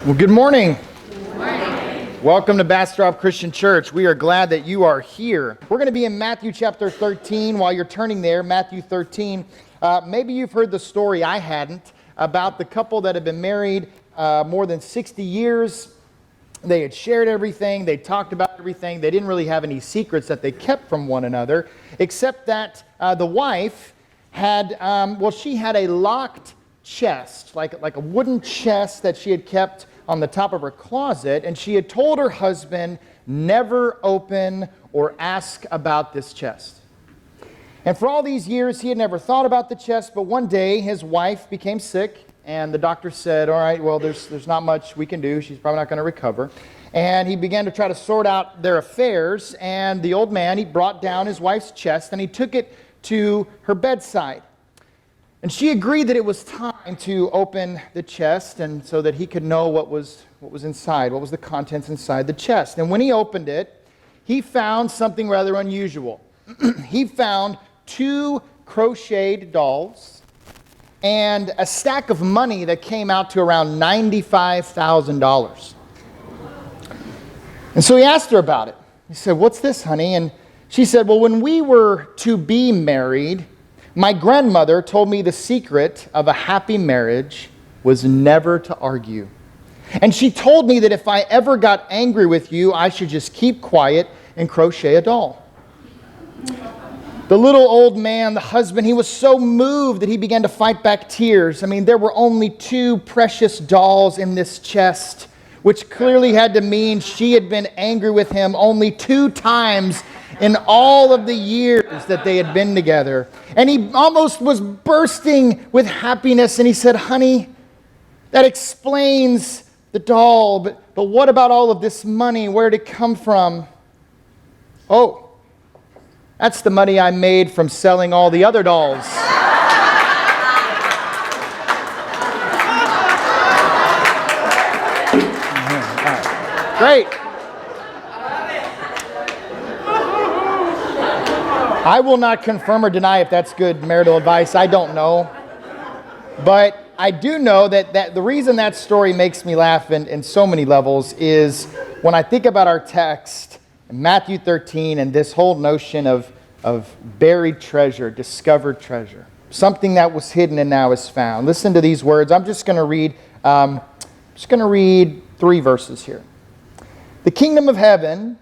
Well, good morning. Good morning. Welcome to Bastrop Christian Church. We are glad that you are here. We're going to be in Matthew chapter 13. While you're turning there, Matthew 13, maybe you've heard the story, I hadn't, about the couple that had been married more than 60 years. They had shared everything. They talked about everything. They didn't really have any secrets that they kept from one another, except that the wife had, she had a locked chest, like a wooden chest that she had kept on the top of her closet, and she had told her husband, never open or ask about this chest. And for all these years, he had never thought about the chest, but one day his wife became sick, and the doctor said, all right, well, there's not much we can do. She's probably not going to recover. And he began to try to sort out their affairs, and the old man, he brought down his wife's chest, and he took it to her bedside. And she agreed that it was time to open the chest, and so that he could know what was inside, what was the contents inside the chest. And when he opened it, he found something rather unusual. He found 2 crocheted dolls and a stack of money that came out to around $95,000. And so he asked her about it. He said, "What's this, honey?" And she said, "Well, when we were to be married, my grandmother told me the secret of a happy marriage was never to argue. And she told me that if I ever got angry with you, I should just keep quiet and crochet a doll." The little old man, the husband, he was so moved that he began to fight back tears. I mean, there were only 2 precious dolls in this chest, which clearly had to mean she had been angry with him only 2 times in all of the years that they had been together. And he almost was bursting with happiness, and he said, "Honey, that explains the doll, but what about all of this money? Where did it come from?" "Oh, that's the money I made from selling all the other dolls." Great. I will not confirm or deny if that's good marital advice. I don't know. But I do know that the reason that story makes me laugh in so many levels is when I think about our text, Matthew 13, and this whole notion of buried treasure, discovered treasure, something that was hidden and now is found. Listen to these words. I'm just going to read 3 verses here. "The kingdom of heaven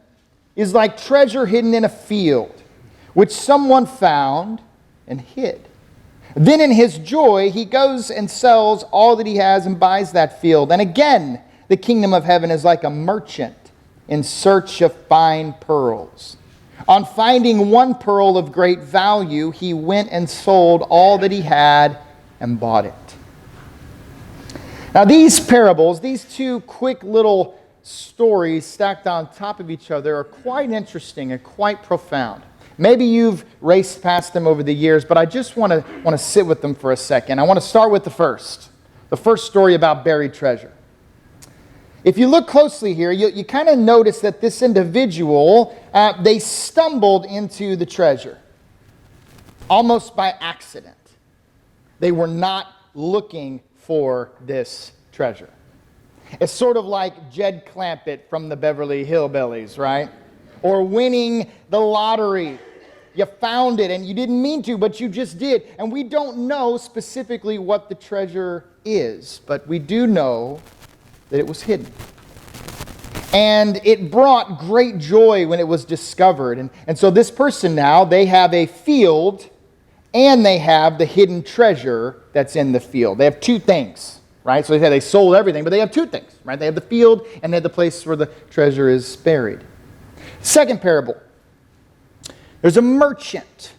is like treasure hidden in a field, which someone found and hid. Then in his joy, he goes and sells all that he has and buys that field. And again, the kingdom of heaven is like a merchant in search of fine pearls. On finding one pearl of great value, he went and sold all that he had and bought it." Now these parables, these 2 quick little stories stacked on top of each other, are quite interesting and quite profound. Maybe you've raced past them over the years, but I just want to sit with them for a second. I want to start with the first story about buried treasure. If you look closely here, you kind of notice that this individual, they stumbled into the treasure, almost by accident. They were not looking for this treasure. It's sort of like Jed Clampett from the Beverly Hillbillies, right? Or winning the lottery. You found it and you didn't mean to, but you just did. And we don't know specifically what the treasure is, but we do know that it was hidden. And it brought great joy when it was discovered. And so this person now, they have a field and they have the hidden treasure that's in the field. They have 2 things, right? So they sold everything, but they have 2 things, right? They have the field and they have the place where the treasure is buried. Second parable. There's a merchant.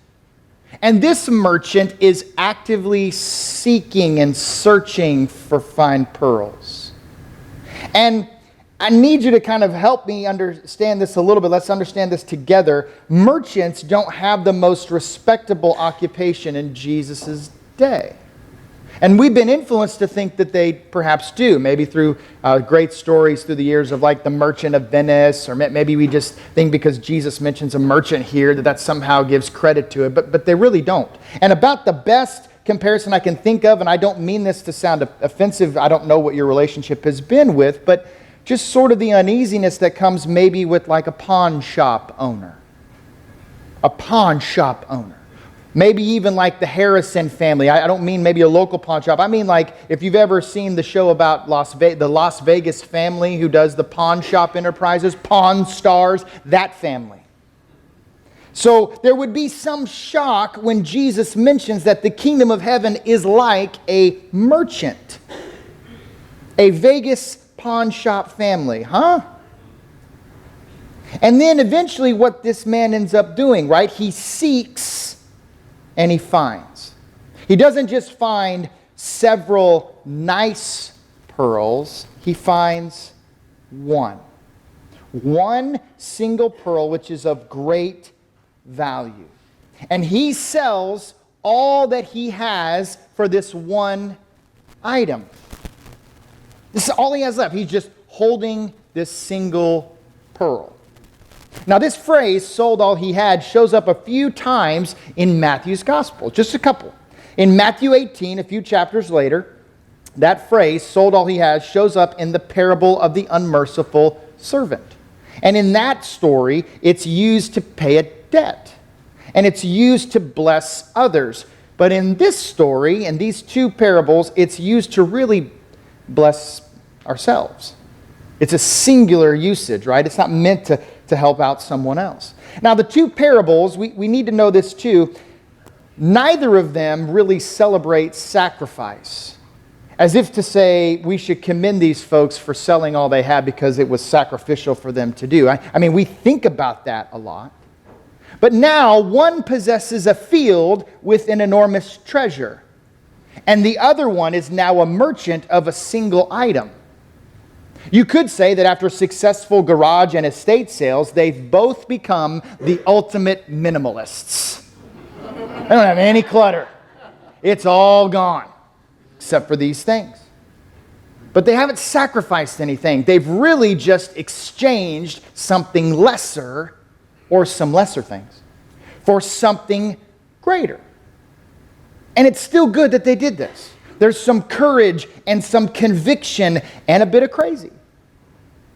And this merchant is actively seeking and searching for fine pearls. And I need you to kind of help me understand this a little bit. Let's understand this together. Merchants don't have the most respectable occupation in Jesus' day. And we've been influenced to think that they perhaps do, maybe through great stories through the years of like the Merchant of Venice, or maybe we just think because Jesus mentions a merchant here that somehow gives credit to it, but they really don't. And about the best comparison I can think of, and I don't mean this to sound offensive. I don't know what your relationship has been with, but just sort of the uneasiness that comes maybe with like a pawn shop owner. A pawn shop owner. Maybe even like the Harrison family. I don't mean maybe a local pawn shop. I mean like if you've ever seen the show about the Las Vegas family who does the pawn shop enterprises, Pawn Stars, that family. So there would be some shock when Jesus mentions that the kingdom of heaven is like a merchant. A Vegas pawn shop family, huh? And then eventually what this man ends up doing, right? He seeks and he finds. He doesn't just find several nice pearls. He finds one. One single pearl which is of great value. And he sells all that he has for this one item. This is all he has left. He's just holding this single pearl. Now this phrase, sold all he had, shows up a few times in Matthew's gospel, just a couple. In Matthew 18, a few chapters later, that phrase, sold all he has, shows up in the parable of the unmerciful servant. And in that story, it's used to pay a debt. And it's used to bless others. But in this story, in these two parables, it's used to really bless ourselves. It's a singular usage, right? It's not meant to help out someone else. Now, the two parables, we need to know this too, neither of them really celebrate sacrifice. As if to say we should commend these folks for selling all they had because it was sacrificial for them to do. I mean, we think about that a lot. But now one possesses a field with an enormous treasure, and the other one is now a merchant of a single item. You could say that after successful garage and estate sales, they've both become the ultimate minimalists. They don't have any clutter. It's all gone, except for these things. But they haven't sacrificed anything. They've really just exchanged something lesser, or some lesser things, for something greater. And it's still good that they did this. There's some courage and some conviction and a bit of crazy.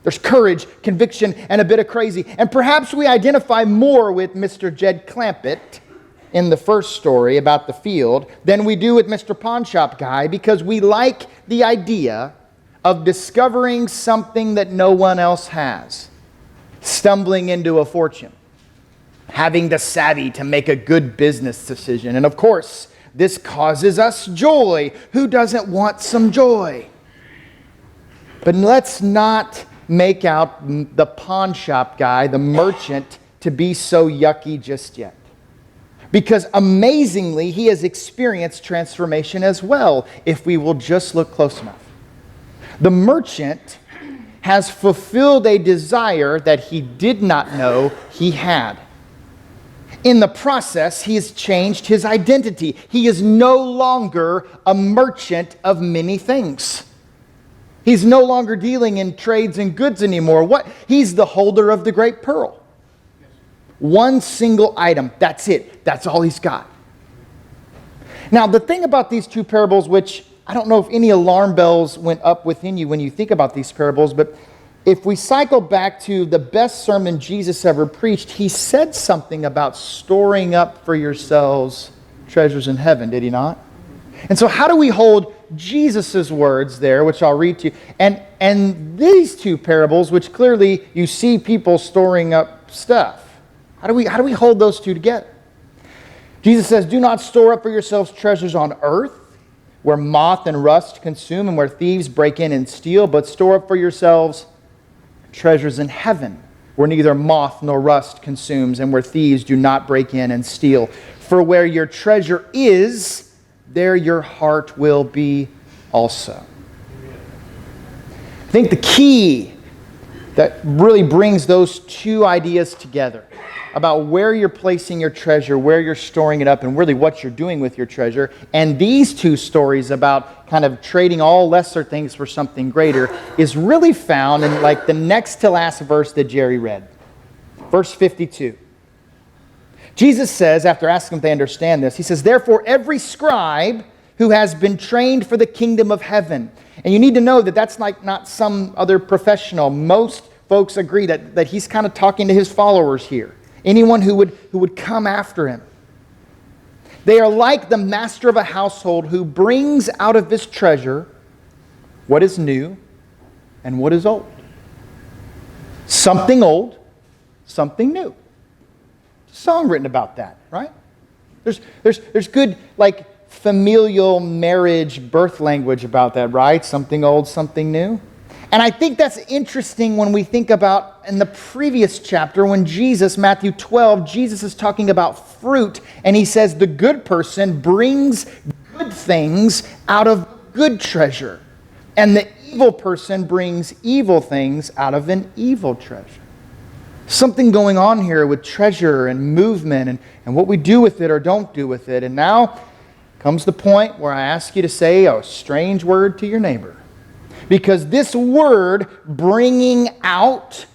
There's courage, conviction, and a bit of crazy. And perhaps we identify more with Mr. Jed Clampett in the first story about the field than we do with Mr. Pawn Shop Guy, because we like the idea of discovering something that no one else has, stumbling into a fortune, having the savvy to make a good business decision. And of course, this causes us joy. Who doesn't want some joy? But let's not make out the pawn shop guy, the merchant, to be so yucky just yet. Because amazingly, he has experienced transformation as well, if we will just look close enough. The merchant has fulfilled a desire that he did not know he had. In the process, he has changed his identity. He is no longer a merchant of many things. He's no longer dealing in trades and goods anymore. He's the holder of the great pearl. One single item. That's it. That's all he's got. Now, the thing about these two parables, which I don't know if any alarm bells went up within you when you think about these parables, but if we cycle back to the best sermon Jesus ever preached, he said something about storing up for yourselves treasures in heaven, did he not? And so how do we hold Jesus' words there, which I'll read to you, and these two parables, which clearly you see people storing up stuff? How do we hold those two together? Jesus says, do not store up for yourselves treasures on earth, where moth and rust consume and where thieves break in and steal, but store up for yourselves treasures in heaven, where neither moth nor rust consumes and where thieves do not break in and steal. For where your treasure is, there your heart will be also. I think the key that really brings those two ideas together about where you're placing your treasure, where you're storing it up, and really what you're doing with your treasure, and these two stories about kind of trading all lesser things for something greater, is really found in like the next to last verse that Jerry read. Verse 52. Jesus says, after asking if they understand this, he says, therefore every scribe who has been trained for the kingdom of heaven. And you need to know that that's like not some other professional. Most folks agree that he's kind of talking to his followers here. Anyone who would come after him. They are like the master of a household who brings out of his treasure what is new and what is old. Something old, something new. There's a song written about that, right? There's good like familial marriage birth language about that, right? Something old, something new. And I think that's interesting when we think about in the previous chapter when Jesus, Matthew 12, Jesus is talking about fruit, and he says the good person brings good things out of good treasure, and the evil person brings evil things out of an evil treasure. Something going on here with treasure and movement and what we do with it or don't do with it. And now comes the point where I ask you to say a strange word to your neighbor. Because this word, bringing out,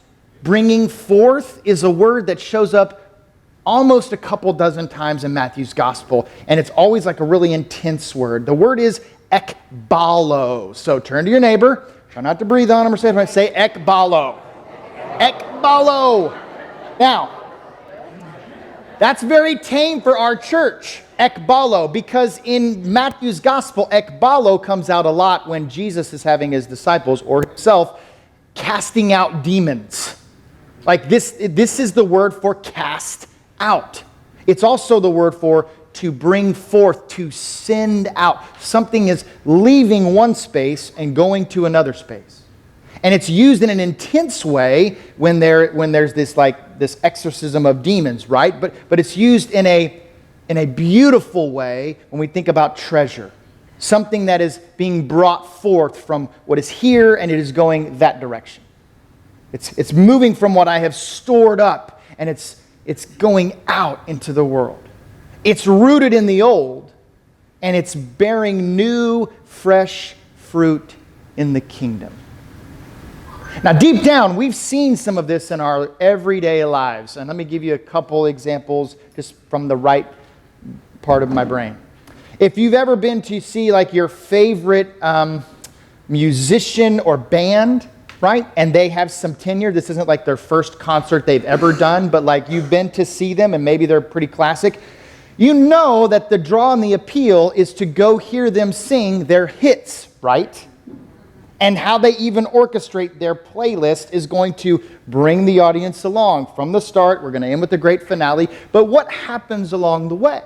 bringing forth, is a word that shows up almost a couple dozen times in Matthew's gospel. And it's always like a really intense word. The word is ekbalo. So turn to your neighbor. Try not to breathe on him or say ekbalo. Ekbalo. Now, that's very tame for our church, ekbalo, because in Matthew's gospel, ekbalo comes out a lot when Jesus is having his disciples or himself casting out demons. Like this is the word for cast out. It's also the word for to bring forth, to send out. Something is leaving one space and going to another space. And it's used in an intense way when there's this exorcism of demons, right? But it's used in a beautiful way when we think about treasure. Something that is being brought forth from what is here and it is going that direction. It's moving from what I have stored up and it's going out into the world. It's rooted in the old and it's bearing new, fresh fruit in the kingdom. Now, deep down, we've seen some of this in our everyday lives. And let me give you a couple examples just from the right part of my brain. If you've ever been to see like your favorite musician or band, right? And they have some tenure. This isn't like their first concert they've ever done, but like you've been to see them and maybe they're pretty classic. You know that the draw and the appeal is to go hear them sing their hits, right? And how they even orchestrate their playlist is going to bring the audience along. From the start, we're going to end with the great finale. But what happens along the way?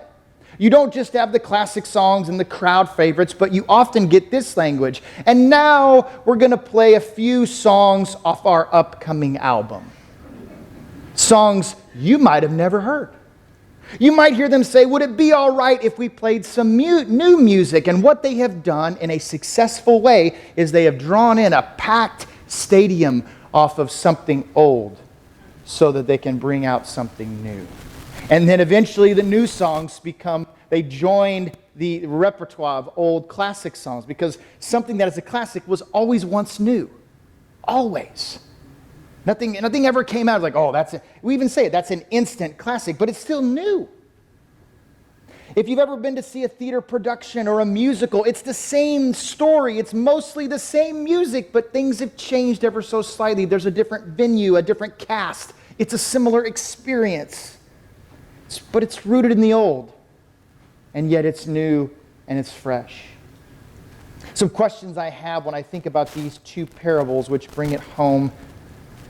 You don't just have the classic songs and the crowd favorites, but you often get this language. And now we're going to play a few songs off our upcoming album. Songs you might have never heard. You might hear them say, would it be all right if we played some new music? And what they have done in a successful way is they have drawn in a packed stadium off of something old so that they can bring out something new. And then eventually the new songs they joined the repertoire of old classic songs because something that is a classic was always once new. Always. Nothing ever came out like, oh, we even say it, that's an instant classic, but it's still new. If you've ever been to see a theater production or a musical, it's the same story. It's mostly the same music, but things have changed ever so slightly. There's a different venue, a different cast. It's a similar experience, but it's rooted in the old, and yet it's new and it's fresh. Some questions I have when I think about these two parables, which bring it home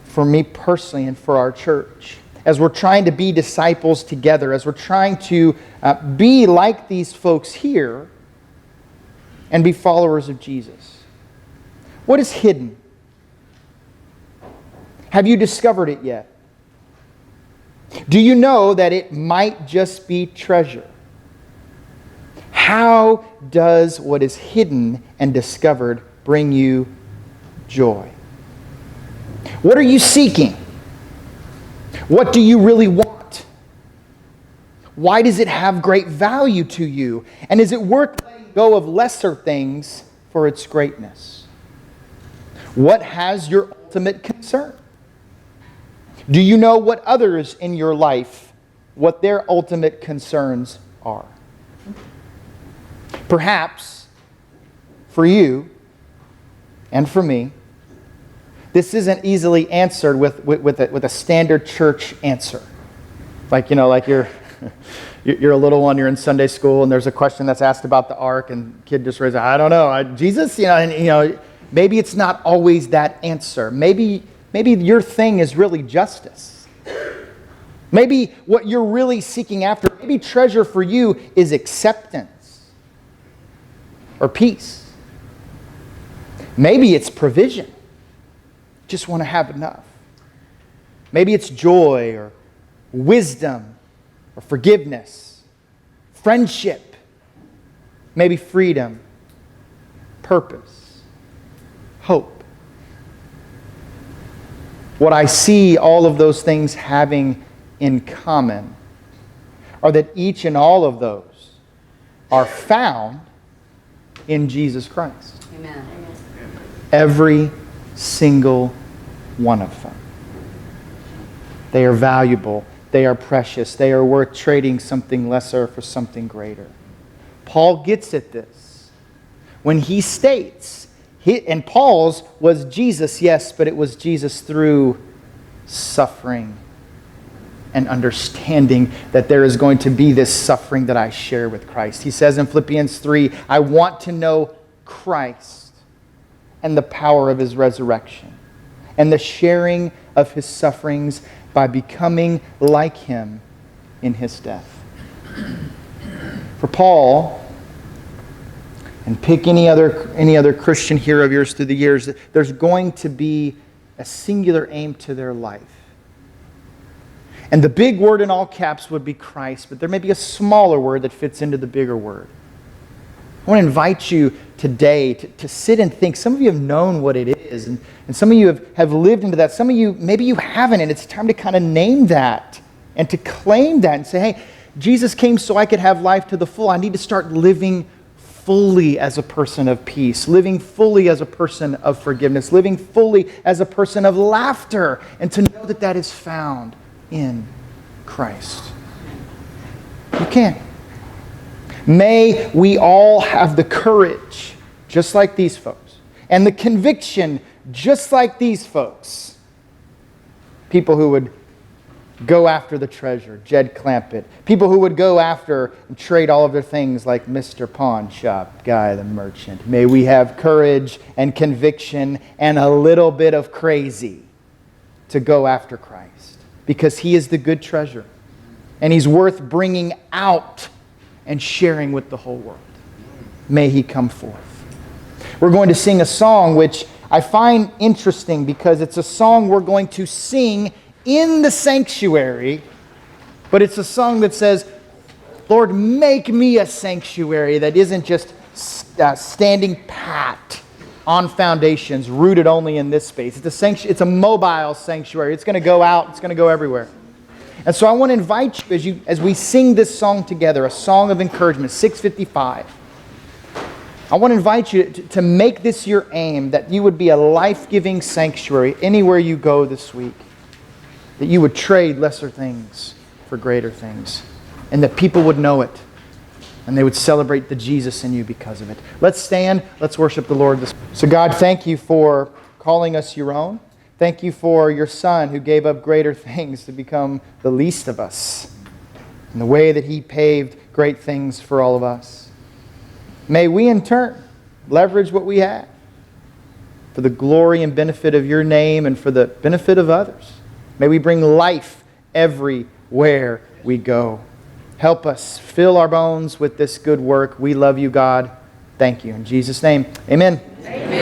for me personally and for our church, as we're trying to be disciples together, as we're trying to be like these folks here and be followers of Jesus. What is hidden? Have you discovered it yet? Do you know that it might just be treasure? How does what is hidden and discovered bring you joy? What are you seeking? What do you really want? Why does it have great value to you? And is it worth letting go of lesser things for its greatness? What has your ultimate concern? Do you know what others in your life what their ultimate concerns are. Perhaps for you and for me, this isn't easily answered with a standard church answer. Like you're a little one, you're in Sunday school, and there's a question that's asked about the ark, and the kid just raises, I don't know, Jesus, maybe it's not always that answer. Maybe your thing is really justice. Maybe what you're really seeking after, maybe treasure for you is acceptance or peace. Maybe it's provision. Just want to have enough. Maybe it's joy or wisdom or forgiveness, friendship, maybe freedom, purpose, hope. What I see all of those things having in common are that each and all of those are found in Jesus Christ. Amen. Every single one of them. They are valuable. They are precious. They are worth trading something lesser for something greater. Paul gets at this when he states, and Paul's was Jesus, yes, but it was Jesus through suffering and understanding that there is going to be this suffering that I share with Christ. He says in Philippians 3, I want to know Christ and the power of his resurrection and the sharing of his sufferings by becoming like him in his death. For Paul, and pick any other Christian hero of yours through the years, there's going to be a singular aim to their life. And the big word in all caps would be Christ, but there may be a smaller word that fits into the bigger word. I want to invite you today to sit and think. Some of you have known what it is, and some of you have lived into that. Some of you, maybe you haven't, and it's time to kind of name that and to claim that and say, hey, Jesus came so I could have life to the full. I need to start living fully as a person of peace, living fully as a person of forgiveness, living fully as a person of laughter, and to know that that is found in Christ. You can. May we all have the courage, just like these folks, and the conviction, just like these folks. People who would go after the treasure, Jed Clampett. People who would go after and trade all of their things like Mr. Pawn Shop Guy the merchant. May we have courage and conviction and a little bit of crazy to go after Christ, because he is the good treasure, and he's worth bringing out and sharing with the whole world. May he come forth. We're going to sing a song which I find interesting because it's a song we're going to sing in the sanctuary, but it's a song that says, Lord, make me a sanctuary that isn't just standing pat on foundations, rooted only in this space. It's a mobile sanctuary. It's going to go out. It's going to go everywhere. And so I want to invite you as we sing this song together, a song of encouragement, 655. I want to invite you to make this your aim, that you would be a life-giving sanctuary anywhere you go this week, that you would trade lesser things for greater things, and that people would know it, and they would celebrate the Jesus in you because of it. Let's stand. Let's worship the Lord. So God, thank you for calling us your own. Thank you for your Son who gave up greater things to become the least of us, and the way that he paved great things for all of us. May we in turn leverage what we have for the glory and benefit of your name and for the benefit of others. May we bring life everywhere we go. Help us fill our bones with this good work. We love you, God. Thank you. In Jesus' name, amen. Amen.